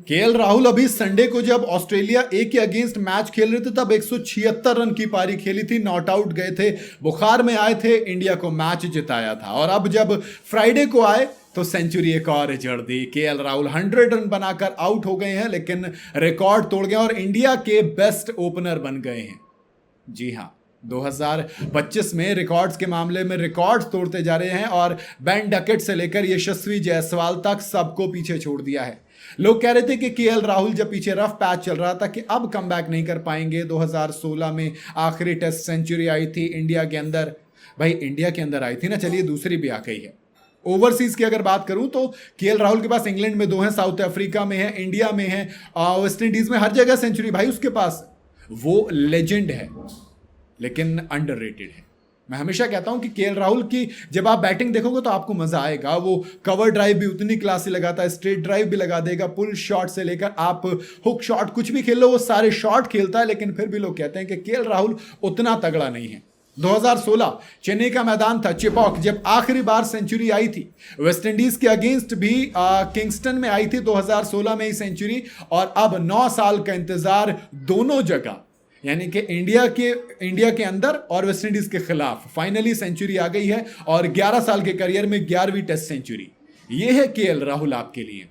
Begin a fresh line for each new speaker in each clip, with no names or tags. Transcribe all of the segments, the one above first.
KL Rahul अभी Sunday को जब ऑस्ट्रेलिया ए के अगेंस्ट मैच खेल रहे थे तब 176 रन की पारी खेली थी, नॉट आउट गए थे, बुखार में आए थे, इंडिया को मैच जिताया था। और अब जब फ्राइडे को आए तो सेंचुरी एक और जड़ दी। केएल राहुल 100 रन बनाकर आउट हो गए हैं, लेकिन रिकॉर्ड तोड़ गए और इंडिया के बेस्ट ओपनर बन गए हैं। जी हाँ, 2025 में रिकॉर्ड्स के मामले में रिकॉर्ड्स तोड़ते जा रहे हैं और बेन डकेट से लेकर यशस्वी जायसवाल तक सबको पीछे छोड़ दिया है। लोग कह रहे थे कि केएल राहुल जब पीछे रफ पैच चल रहा था कि अब कमबैक नहीं कर पाएंगे। 2016 में आखिरी टेस्ट सेंचुरी आई थी इंडिया के अंदर, भाई इंडिया के अंदर आई थी ना, चलिए दूसरी भी आ गई है। ओवरसीज की अगर बात करूं तो केएल राहुल के पास इंग्लैंड में 2 हैं, साउथ अफ्रीका में है, इंडिया में है, वेस्ट इंडीज में, हर जगह सेंचुरी भाई उसके पास। वो लेजेंड है लेकिन अंडररेटेड है। मैं हमेशा कहता हूं कि केएल राहुल की जब आप बैटिंग देखोगे तो आपको मजा आएगा। वो कवर ड्राइव भी उतनी क्लासी लगाता है, स्ट्रेट ड्राइव भी लगा देगा, पुल शॉट से लेकर आप हुक शॉट कुछ भी खेल लो वो सारे शॉट खेलता है। लेकिन फिर भी लोग कहते हैं कि केएल राहुल उतना तगड़ा नहीं है। 2016 चेन्नई का मैदान था, चिपॉक, जब आखिरी बार सेंचुरी आई थी। वेस्ट इंडीज के अगेंस्ट भी किंगस्टन में आई थी 2016 में ही सेंचुरी। और अब 9 साल का इंतजार दोनों जगह, यानी कि इंडिया के अंदर और वेस्ट इंडीज के खिलाफ फाइनली सेंचुरी आ गई है। और 11 साल के करियर में 11वीं टेस्ट सेंचुरी, ये है केएल राहुल आपके लिए।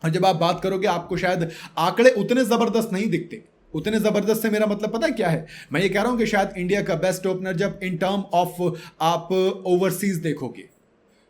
और जब आप बात करोगे आपको शायद आंकड़े उतने जबरदस्त नहीं दिखते। उतने जबरदस्त से मेरा मतलब पता है क्या है? मैं ये कह रहा हूं कि शायद इंडिया का बेस्ट ओपनर जब इन टर्म ऑफ आप ओवरसीज देखोगे,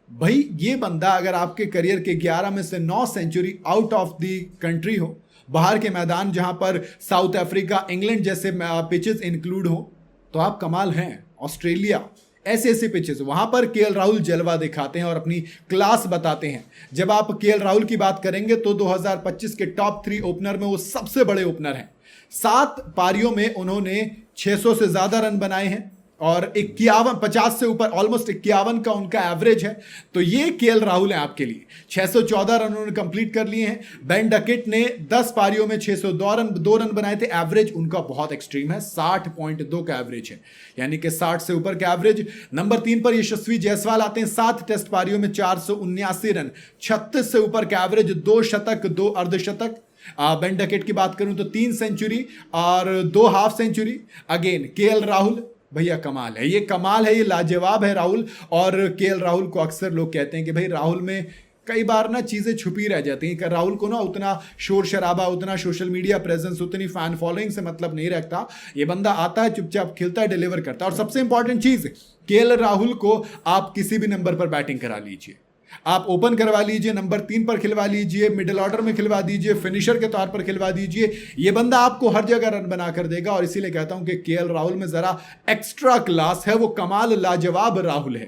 भाई ये बंदा अगर आपके करियर के 11 में से 9 century out of the country हो, बाहर के मैदान जहां पर साउथ अफ्रीका, इंग्लैंड जैसे पिचेस इंक्लूड हो, तो आप कमाल हैं। ऑस्ट्रेलिया, ऐसे पिचेस, वहां पर केएल राहुल जलवा दिखाते हैं और अपनी क्लास बताते हैं। जब आप केएल राहुल की बात करेंगे तो 2025 के टॉप 3 ओपनर में वो सबसे बड़े ओपनर हैं। 7 पारियों में उन्होंने 600 से ज्यादा रन बनाए हैं और 50 से ऊपर ऑलमोस्ट 51 का उनका एवरेज है। तो ये केएल राहुल है आपके लिए। 614 रन उन्होंने कंप्लीट कर लिए हैं। बेन डकेट ने 10 पारियों में 602 रन बनाए थे। एवरेज उनका बहुत एक्सट्रीम है, 60.2 का एवरेज है, यानी कि 60 से ऊपर का एवरेज। नंबर 3 पर यशस्वी जायसवाल आते हैं, 7 टेस्ट पारियों में 479 रन, 36 से ऊपर का एवरेज, 2 शतक, 2 अर्धशतक। बेन डकेट की बात करूं तो 3 सेंचुरी और 2 half century. Again KL Rahul, भैया कमाल है, ये कमाल है, ये लाजवाब है राहुल। और केएल राहुल को अक्सर लोग कहते हैं कि भाई राहुल में कई बार ना चीजें छुपी रह जाती हैं, कि राहुल को ना उतना शोर शराबा, उतना सोशल मीडिया प्रेजेंस, उतनी फैन फॉलोइंग से मतलब नहीं रखता। ये बंदा आता है, चुपचाप खेलता है, डिलीवर करता है। और सबसे इंपॉर्टेंट चीज, केएल राहुल को आप किसी भी नंबर पर बैटिंग करा लीजिए, आप ओपन करवा लीजिए, नंबर 3 पर खिलवा लीजिए, मिडिल ऑर्डर में खिलवा दीजिए, फिनिशर के तौर पर खिलवा दीजिए, ये बंदा आपको हर जगह रन बना कर देगा। और इसीलिए कहता हूं कि केएल राहुल में जरा एक्स्ट्रा क्लास है, वो कमाल लाजवाब राहुल है।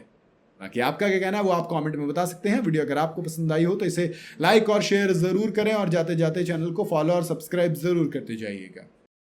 बाकी आपका क्या कहना है वो आप कमेंट में बता सकते हैं। वीडियो अगर आपको पसंद आई हो तो इसे लाइक और शेयर जरूर करें और जाते जाते चैनल को फॉलो और सब्सक्राइब जरूर करते जाइएगा।